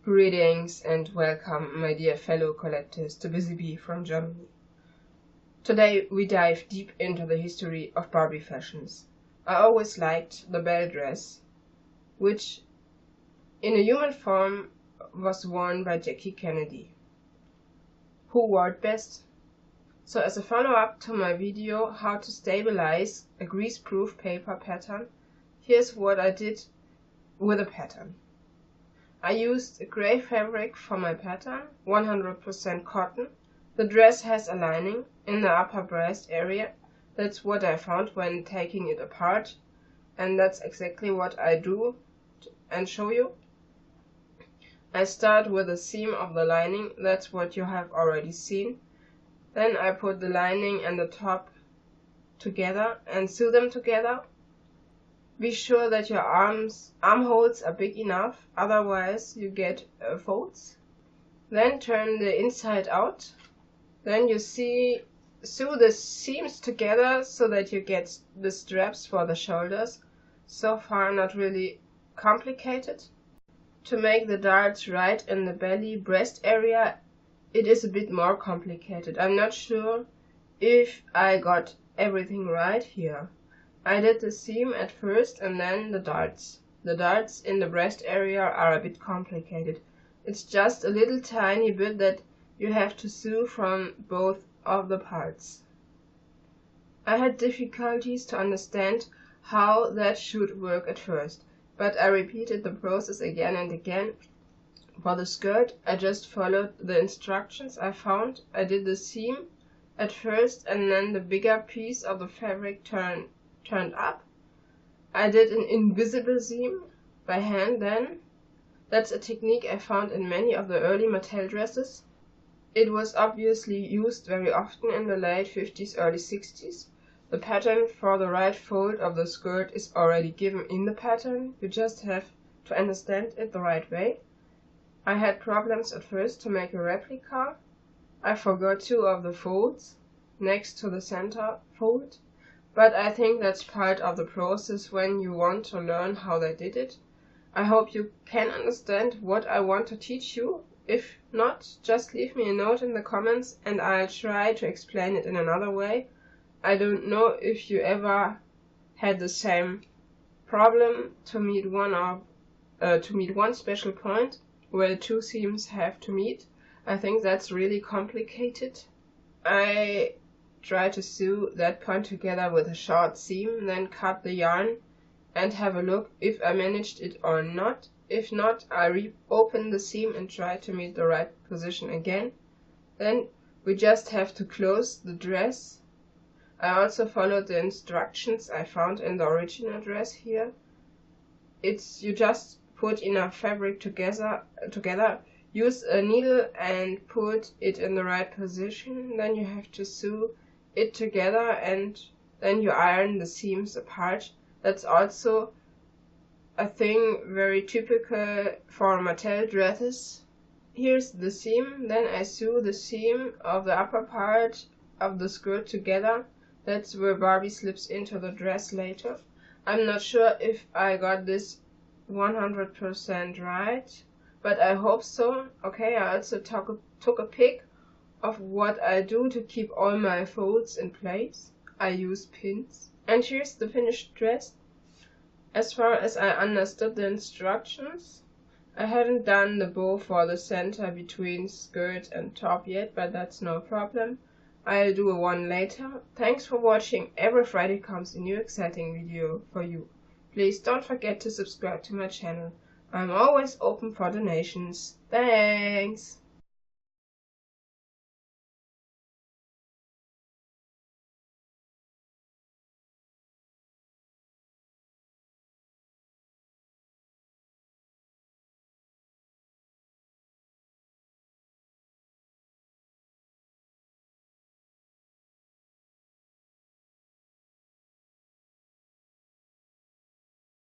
Greetings and welcome, my dear fellow collectors, to Busy Bee from Germany. Today we dive deep into the history of Barbie fashions. I always liked the bell dress, which in a human form was worn by Jackie Kennedy. Who wore it best? So as a follow-up to my video how to stabilize a grease-proof paper pattern, here's what I did with a pattern. I used a gray fabric for my pattern, 100% cotton. The dress has a lining in the upper breast area. That's what I found when taking it apart, and that's exactly what I do and show you. I start with the seam of the lining, that's what you have already seen. Then I put the lining and the top together and sew them together. Be sure that your armholes are big enough, otherwise you get folds. Then turn the inside out. Then you sew the seams together so that you get the straps for the shoulders. So far not really complicated. To make the darts right in the belly breast area, it is a bit more complicated. I'm not sure if I got everything right here. I did the seam at first and then the darts. The darts in the breast area are a bit complicated. It's just a little tiny bit that you have to sew from both of the parts. I had difficulties to understand how that should work at first, but I repeated the process again and again. For the skirt, I just followed the instructions I found. I did the seam at first and then the bigger piece of the fabric turned up. I did an invisible seam by hand then. That's a technique I found in many of the early Mattel dresses. It was obviously used very often in the late 50s, early 60s. The pattern for the right fold of the skirt is already given in the pattern. You just have to understand it the right way. I had problems at first to make a replica. I forgot two of the folds next to the center fold. But I think that's part of the process when you want to learn how they did it. I hope you can understand what I want to teach you. If not, just leave me a note in the comments and I'll try to explain it in another way. I don't know if you ever had the same problem to meet one special point where two seams have to meet. I think that's really complicated. I try to sew that point together with a short seam, then cut the yarn and have a look if I managed it or not. If not, I reopen the seam and try to meet the right position again. Then we just have to close the dress. I also followed the instructions I found in the original dress here. You just put enough fabric together, use a needle and put it in the right position. Then you have to sew it together and then you iron the seams apart. That's also a thing very typical for Mattel dresses. Here's the seam, then I sew the seam of the upper part of the skirt together. That's where Barbie slips into the dress later. I'm not sure if I got this 100% right, but I hope so. Okay, I also took a pic of what I do to keep all my folds in place. I use pins. And here's the finished dress. As far as I understood the instructions, I haven't done the bow for the center between skirt and top yet, but that's no problem. I'll do one later. Thanks for watching. Every Friday comes a new exciting video for you. Please don't forget to subscribe to my channel. I'm always open for donations. Thanks!